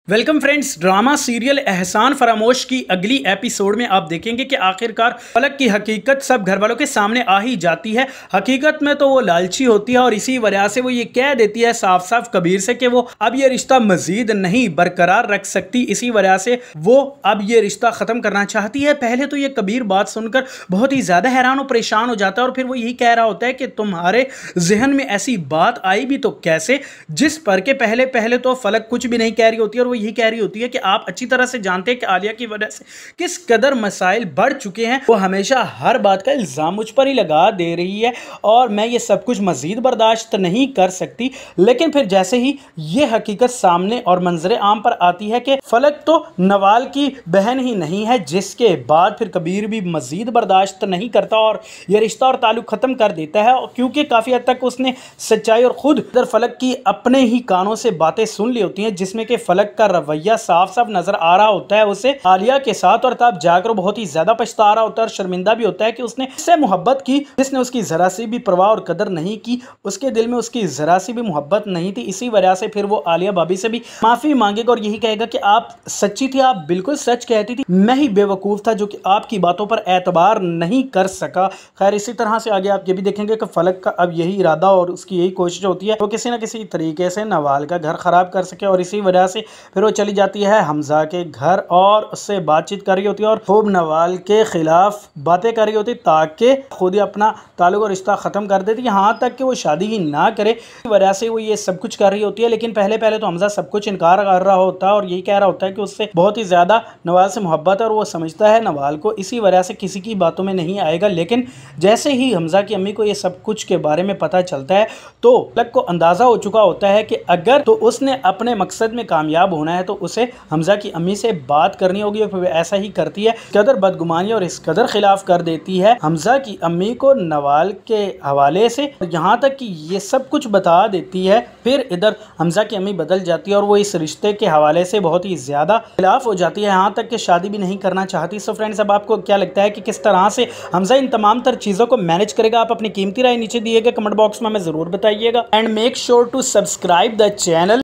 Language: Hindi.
Welcome friends. ड्रामा सीरियल एहसान फरामोश की अगली एपिसोड में आप देखेंगे कि आखिरकार फलक की हकीकत सब घर वालों के सामने आ ही जाती है। हकीकत में तो वो लालची होती है और इसी वजह से वो ये कह देती है साफ साफ कबीर से कि वो अब ये रिश्ता मजीद नहीं बरकरार रख सकती। इसी वजह से वो अब ये रिश्ता ख़त्म करना चाहती है। पहले तो ये कबीर बात सुनकर बहुत ही ज़्यादा हैरान और परेशान हो जाता है और फिर वो यही कह रहा होता है कि तुम्हारे जहन में ऐसी बात आई भी तो कैसे, जिस पर के पहले पहले तो फलक कुछ भी नहीं कह रही होती है और वो यही कह रही होती है कि आप अच्छी तरह से जानते हैं कि आलिया की वजह से किस कदर मसाइल बढ़ चुके हैं। वो हमेशा हर बात का इल्जाम मुझ पर ही लगा दे रही है और मैं ये सब कुछ मजीद बर्दाश्त नहीं कर सकती। लेकिन फिर जैसे ही ये हकीकत सामने और मंजर आम पर आती है कि फलक तो नवाल की बहन ही नहीं है, जिसके बाद फिर कबीर भी मजीद बर्दाश्त नहीं करता और यह रिश्ता और ताल्लुक ख़त्म कर देता है, क्योंकि काफ़ी हद तक उसने सच्चाई और खुद इधर फलक की अपने ही कानों से बातें सुन ली होती हैं, जिसमें कि फलक का रवैया साफ साफ नजर आ रहा होता है उसे आलिया के साथ। और तब जाकर बहुत ही ज्यादा पछता रहा होता है और शर्मिंदा भी होता है कि उसने इससे मोहब्बत की जिसने उसकी जरा सी भी परवाह और कदर नहीं की। उसके दिल में उसकी जरा सी भी मोहब्बत नहीं थी। इसी वजह से फिर वो आलिया भाभी से भी माफी मांगेगा और यही कहेगा कि आप सच्ची थी, आप बिल्कुल सच कहती थी, मैं ही बेवकूफ था जो कि आपकी बातों पर एतबार नहीं कर सका। खैर इसी तरह से आगे आप ये भी देखेंगे कि फलक का अब यही इरादा और उसकी यही कोशिश होती है वो किसी न किसी तरीके से नवाल का घर खराब कर सके। और इसी वजह से फिर वो चली जाती है हमजा के घर और उससे बातचीत कर रही होती है और खूब नवाल के खिलाफ बातें कर रही होती ताकि खुद ही अपना ताल्लुक और रिश्ता ख़त्म कर देती, यहाँ तक कि वो शादी ही ना करे। इस वजह से वो ये सब कुछ कर रही होती है। लेकिन पहले पहले तो हमजा सब कुछ इनकार कर रहा होता है और यही कह रहा होता है कि उससे बहुत ही ज़्यादा नवाल से मोहब्बत है और वो समझता है नवाल को इसी वजह से किसी की बातों में नहीं आएगा। लेकिन जैसे ही हमजा की अम्मी को ये सब कुछ के बारे में पता चलता है तो फलक को अंदाज़ा हो चुका होता है कि अगर तो उसने अपने मकसद में कामयाब होना है तो उसे हमजा की अम्मी से बात करनी होगी। और फिर ऐसा ही करती है, इस कदर बदगुमानी और इस कदर खिलाफ कर देती है हमजा की अम्मी को नवाल के हवाले से, यहाँ तक कि ये सब कुछ बता देती है। फिर इधर हमजा की अम्मी बदल जाती है और वो इस रिश्ते के हवाले से बहुत ही ज़्यादा खिलाफ हो जाती है, यहाँ तक कि शादी भी नहीं करना चाहती। सो फ्रेंड्स, अब आपको क्या लगता है कि किस तरह से हमजा इन तमाम तर चीज़ों को मैनेज करेगा? आप अपनी कीमती राय नीचे दिए गए कमेंट बॉक्स में हमें ज़रूर बताइएगा and make sure to subscribe the channel.